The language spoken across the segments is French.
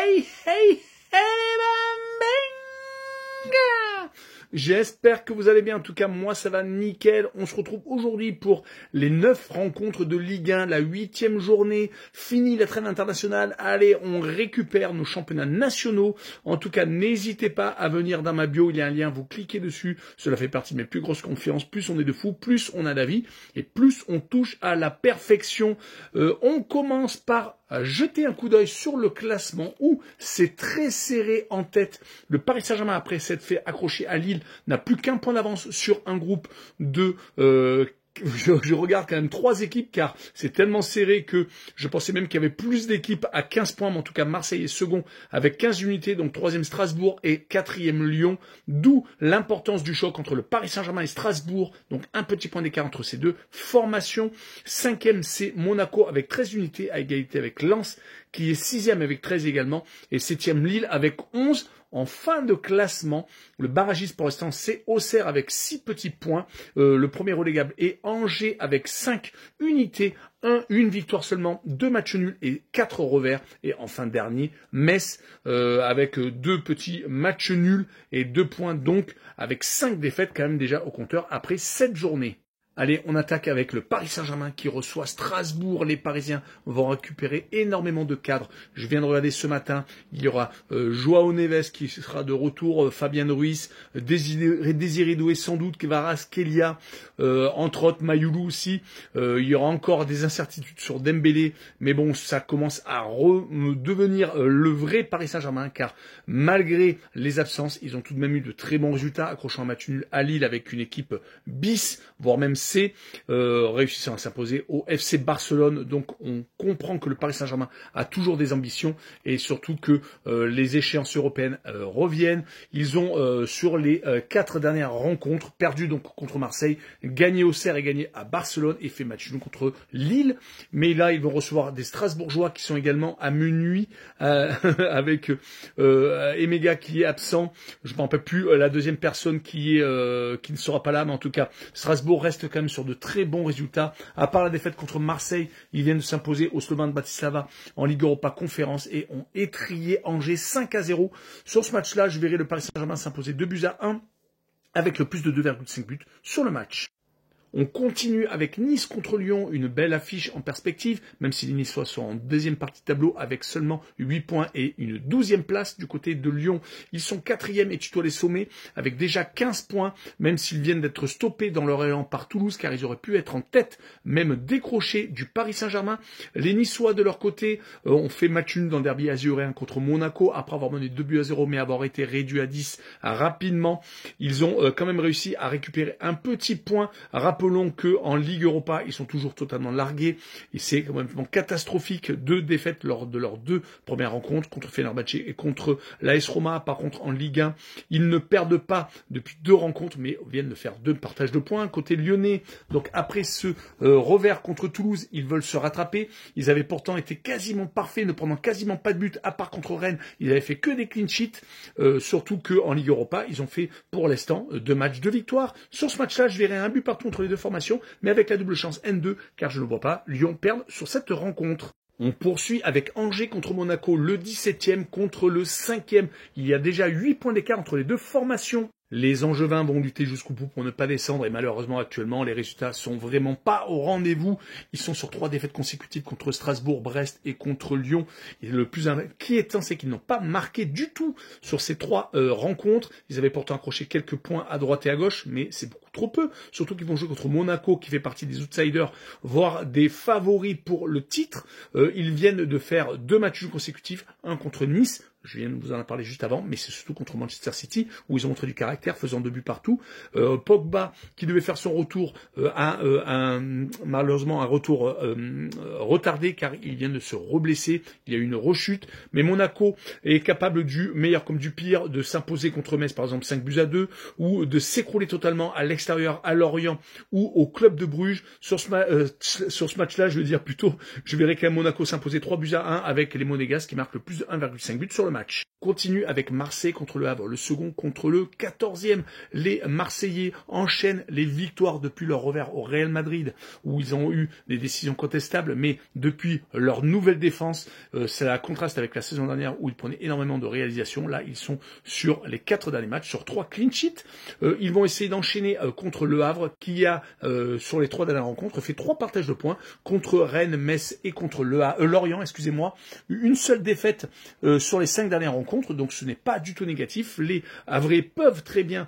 hey, hey, hey, bambinga! J'espère que vous allez bien. En tout cas, moi, ça va nickel. On se retrouve aujourd'hui pour les 9 rencontres de Ligue 1, la 8e journée. Fini la trêve internationale. Allez, on récupère nos championnats nationaux. En tout cas, n'hésitez pas à venir dans ma bio. Il y a un lien. Vous cliquez dessus. Cela fait partie de mes plus grosses confiances. Plus on est de fous, plus on a d'avis et plus on touche à la perfection. On commence par jeter un coup d'œil sur le classement où c'est très serré en tête. Le Paris Saint-Germain, après s'être fait accrocher à Lille, n'a plus qu'un point d'avance sur un groupe de... Je regarde quand même 3 équipes car c'est tellement serré que je pensais même qu'il y avait plus d'équipes à 15 points, mais en tout cas Marseille est second avec 15 unités, donc 3e Strasbourg et 4e Lyon, d'où l'importance du choc entre le Paris Saint-Germain et Strasbourg, donc un petit point d'écart entre ces deux formations. 5e c'est Monaco avec 13 unités à égalité avec Lens qui est 6e avec 13 également et 7e Lille avec 11. En fin de classement, le barragiste pour l'instant c'est Auxerre avec 6 petits points, le premier relégable est Angers avec 5 unités, une victoire seulement, 2 matchs nuls et 4 revers, et enfin dernier, Metz avec 2 petits matchs nuls et 2 points donc, avec 5 défaites quand même déjà au compteur après 7 journées. Allez, on attaque avec le Paris Saint-Germain qui reçoit Strasbourg. Les Parisiens vont récupérer énormément de cadres. Je viens de regarder ce matin, il y aura Joao Neves qui sera de retour, Fabien Ruiz, Désiré Doué sans doute, Kvaratskhelia, entre autres Mayoulou aussi. Il y aura encore des incertitudes sur Dembélé, mais bon, ça commence à devenir le vrai Paris Saint-Germain car malgré les absences, ils ont tout de même eu de très bons résultats, accrochant un match nul à Lille avec une équipe bis, voire même C, réussissant à s'imposer au FC Barcelone. Donc on comprend que le Paris Saint-Germain a toujours des ambitions et surtout que les échéances européennes reviennent. Ils ont sur les 4 dernières rencontres perdu donc contre Marseille, gagné au Auxerre et gagné à Barcelone et fait match nul contre Lille. Mais là ils vont recevoir des Strasbourgeois qui sont également à minuit avec Emega qui est absent. Je ne me rappelle plus la deuxième personne qui ne sera pas là, mais en tout cas Strasbourg reste quand même sur de très bons résultats. À part la défaite contre Marseille, ils viennent de s'imposer au Slovan Bratislava en Ligue Europa Conférence et ont étrié Angers 5-0. Sur ce match-là, je verrai le Paris Saint-Germain s'imposer 2-1 avec le plus de 2,5 buts sur le match. On continue avec Nice contre Lyon, une belle affiche en perspective, même si les Niçois sont en deuxième partie de tableau avec seulement 8 points et une 12e place du côté de Lyon. Ils sont 4e et tutoient les sommets avec déjà 15 points, même s'ils viennent d'être stoppés dans leur élan par Toulouse, car ils auraient pu être en tête, même décrochés du Paris Saint-Germain. Les Niçois de leur côté ont fait match nul dans le derby azuréen contre Monaco, après avoir mené 2-0, mais avoir été réduit à 10 rapidement. Ils ont quand même réussi à récupérer un petit point. Rappelons qu'en Ligue Europa, ils sont toujours totalement largués. Et c'est quand même catastrophique. 2 défaites lors de leurs 2 premières rencontres contre Fenerbahçe et contre l'AS Roma. Par contre, en Ligue 1, ils ne perdent pas depuis 2 rencontres, mais viennent de faire 2 partages de points. Côté lyonnais, donc après ce revers contre Toulouse, ils veulent se rattraper. Ils avaient pourtant été quasiment parfaits, ne prenant quasiment pas de but, à part contre Rennes. Ils avaient fait que des clean sheets. Surtout qu'en Ligue Europa, ils ont fait pour l'instant 2 matchs de victoire. Sur ce match-là, je verrai un but partout entre les deux formations, mais avec la double chance N2, car je ne vois pas Lyon perdre sur cette rencontre. On poursuit avec Angers contre Monaco, le 17e contre le 5e. Il y a déjà 8 points d'écart entre les deux formations. Les Angevins vont lutter jusqu'au bout pour ne pas descendre et malheureusement actuellement les résultats sont vraiment pas au rendez-vous. Ils sont sur 3 défaites consécutives contre Strasbourg, Brest et contre Lyon. Et le plus inquiétant c'est qu'ils n'ont pas marqué du tout sur ces 3 rencontres. Ils avaient pourtant accroché quelques points à droite et à gauche, mais c'est beaucoup trop peu. Surtout qu'ils vont jouer contre Monaco qui fait partie des outsiders, voire des favoris pour le titre. Ils viennent de faire 2 matchs consécutifs, un contre Nice. Je viens de vous en parler juste avant, mais c'est surtout contre Manchester City, où ils ont montré du caractère, faisant 2 buts partout. Pogba, qui devait faire son retour, malheureusement un retour retardé, car il vient de se reblesser, il y a eu une rechute. Mais Monaco est capable du meilleur comme du pire, de s'imposer contre Metz, par exemple 5-2, ou de s'écrouler totalement à l'extérieur, à Lorient, ou au club de Bruges. Sur ce match-là, je veux dire plutôt, je verrai quand même Monaco s'imposer 3-1 avec les Monégasques qui marquent le plus de 1,5 but sur le match. continue avec Marseille contre le Havre, le second contre le 14e. Les Marseillais enchaînent les victoires depuis leur revers au Real Madrid, où ils ont eu des décisions contestables, mais depuis leur nouvelle défense, ça contraste avec la saison dernière où ils prenaient énormément de réalisations. Là, ils sont sur les 4 derniers matchs, sur 3 clean sheets. Ils vont essayer d'enchaîner contre le Havre, qui a, sur les 3 dernières rencontres, fait 3 partages de points contre Rennes, Metz et contre Lorient, excusez-moi. Une seule défaite sur les 5 dernières rencontres. Donc ce n'est pas du tout négatif. Les Havrais peuvent très bien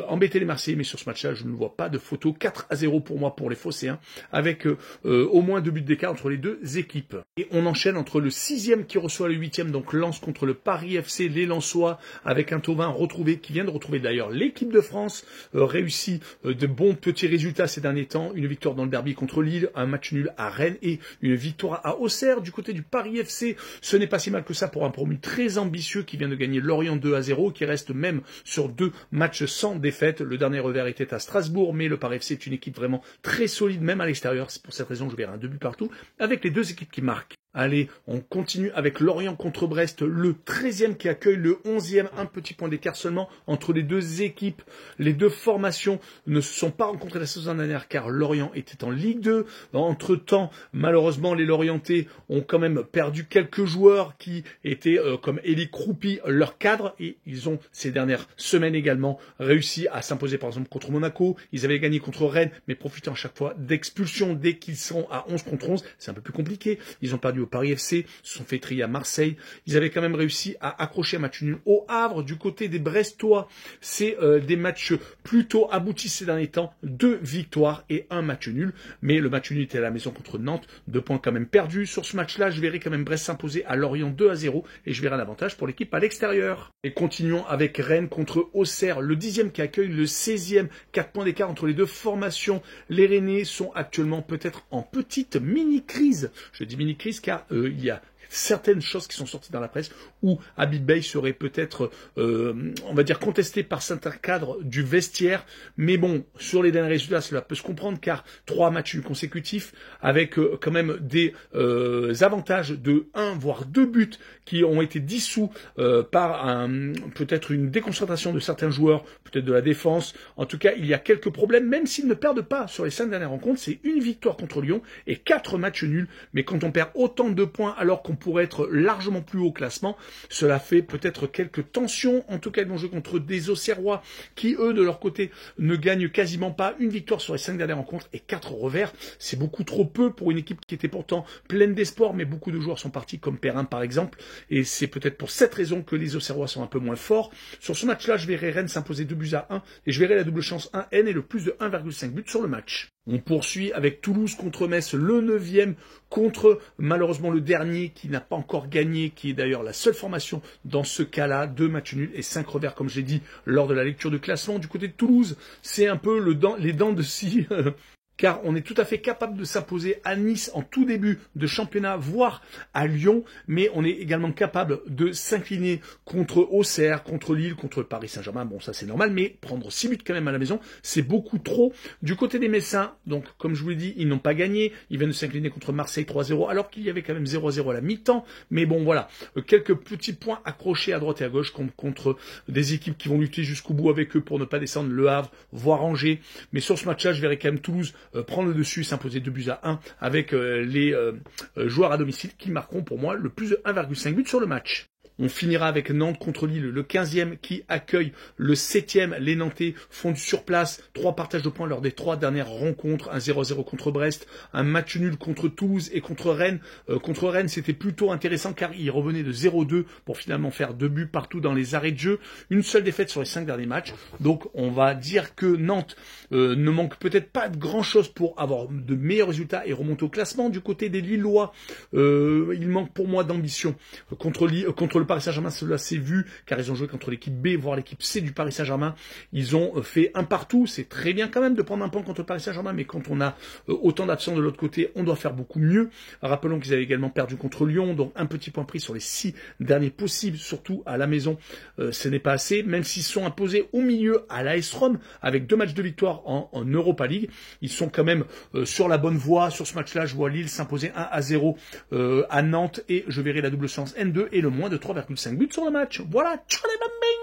embêter les Marseillais, mais sur ce match-là, je ne vois pas de photo. 4-0 pour moi pour les Phocéens, avec au moins 2 buts d'écart entre les deux équipes. Et on enchaîne entre le 6e qui reçoit le 8e, donc Lens contre le Paris FC, les Lensois, avec un Thauvin retrouvé, qui vient de retrouver d'ailleurs l'équipe de France, réussit de bons petits résultats ces derniers temps, une victoire dans le derby contre Lille, un match nul à Rennes et une victoire à Auxerre. Du côté du Paris FC, ce n'est pas si mal que ça pour un promu très ambitieux qui vient de gagner Lorient 2-0, qui reste même sur 2 matchs sans défaite. Le dernier revers était à Strasbourg, mais le Paris FC est une équipe vraiment très solide, même à l'extérieur. C'est pour cette raison que je verrai un 2 buts partout, avec les 2 équipes qui marquent. Allez, on continue avec Lorient contre Brest, le 13e qui accueille le 11e, un petit point d'écart seulement entre les 2 équipes. Les 2 formations ne se sont pas rencontrées la saison dernière car Lorient était en Ligue 2. Entre-temps, malheureusement, les Lorientais ont quand même perdu quelques joueurs qui étaient comme Elie Croupi, leur cadre, et ils ont ces dernières semaines également réussi à s'imposer par exemple contre Monaco. Ils avaient gagné contre Rennes, mais profitant à chaque fois d'expulsions dès qu'ils sont à 11 contre 11. C'est un peu plus compliqué. Ils ont perdu au Paris FC, se sont fait trier à Marseille. Ils avaient quand même réussi à accrocher un match nul au Havre. Du côté des Brestois, c'est des matchs plutôt aboutis ces derniers temps. 2 victoires et 1 match nul. Mais le match nul était à la maison contre Nantes. 2 points quand même perdus. Sur ce match-là, je verrai quand même Brest s'imposer à Lorient 2-0 et je verrai un avantage pour l'équipe à l'extérieur. Et continuons avec Rennes contre Auxerre, le 10e qui accueille le 16e. 4 points d'écart entre les 2 formations. Les Rennais sont actuellement peut-être en petite mini-crise. Je dis mini-crise car il y a certaines choses qui sont sorties dans la presse où Habib Beye serait peut-être, on va dire, contesté par certains cadres du vestiaire. Mais bon, sur les derniers résultats, cela peut se comprendre car 3 matchs consécutifs avec quand même des avantages de 1 voire 2 buts qui ont été dissous par peut-être une déconcentration de certains joueurs, peut-être de la défense. En tout cas, il y a quelques problèmes, même s'ils ne perdent pas sur les 5 dernières rencontres. C'est une victoire contre Lyon et 4 matchs nuls. Mais quand on perd autant de points alors qu'on pourrait être largement plus haut au classement, cela fait peut-être quelques tensions. En tout cas, ils vont jouer contre des Auxerrois qui, eux, de leur côté, ne gagnent quasiment pas. Une victoire sur les 5 dernières rencontres et 4 revers. C'est beaucoup trop peu pour une équipe qui était pourtant pleine d'espoir, mais beaucoup de joueurs sont partis, comme Perrin par exemple, et c'est peut-être pour cette raison que les Auxerrois sont un peu moins forts. Sur ce match-là, je verrai Rennes s'imposer 2-1 et je verrai la double chance 1N et le plus de 1,5 buts sur le match. On poursuit avec Toulouse contre Metz, le 9e contre malheureusement le dernier qui n'a pas encore gagné, qui est d'ailleurs la seule formation dans ce cas-là. 2 matchs nuls et 5 revers comme j'ai dit lors de la lecture de classement. Du côté de Toulouse, c'est un peu les dents de scie car on est tout à fait capable de s'imposer à Nice en tout début de championnat, voire à Lyon, mais on est également capable de s'incliner contre Auxerre, contre Lille, contre Paris Saint-Germain. Bon, ça c'est normal, mais prendre 6 buts quand même à la maison, c'est beaucoup trop. Du côté des Messins, donc comme je vous l'ai dit, ils n'ont pas gagné, ils viennent de s'incliner contre Marseille 3-0, alors qu'il y avait quand même 0-0 à la mi-temps, mais bon voilà, quelques petits points accrochés à droite et à gauche contre des équipes qui vont lutter jusqu'au bout avec eux pour ne pas descendre, Le Havre, voire Angers, mais sur ce match-là, je verrai quand même Toulouse prendre le dessus, s'imposer 2-1 avec les joueurs à domicile qui marqueront pour moi le plus de 1,5 but sur le match. On finira avec Nantes contre Lille, le 15e qui accueille le 7e. Les Nantais font du surplace, 3 partages de points lors des 3 dernières rencontres, un 0-0 contre Brest, un match nul contre Toulouse et contre Rennes. Contre Rennes, c'était plutôt intéressant car ils revenaient de 0-2 pour finalement faire 2 buts partout dans les arrêts de jeu. Une seule défaite sur les 5 derniers matchs. Donc on va dire que Nantes ne manque peut-être pas de grand-chose pour avoir de meilleurs résultats et remonter au classement. Du côté des Lillois, il manque pour moi d'ambition. Contre le Paris Saint-Germain, cela s'est vu, car ils ont joué contre l'équipe B, voire l'équipe C du Paris Saint-Germain. Ils ont fait un partout. C'est très bien quand même de prendre un point contre le Paris Saint-Germain, mais quand on a autant d'absents de l'autre côté, on doit faire beaucoup mieux. Rappelons qu'ils avaient également perdu contre Lyon, donc un petit point pris sur les 6 derniers possibles, surtout à la maison. Ce n'est pas assez, même s'ils sont imposés au milieu à l'AS Rome, avec 2 matchs de victoire en Europa League. Ils sont quand même sur la bonne voie. Sur ce match-là, je vois Lille s'imposer 1-0 à Nantes, et je verrai la double chance N2 et le moins de 3 3,5 buts sur le match. Voilà, ciao les bambins!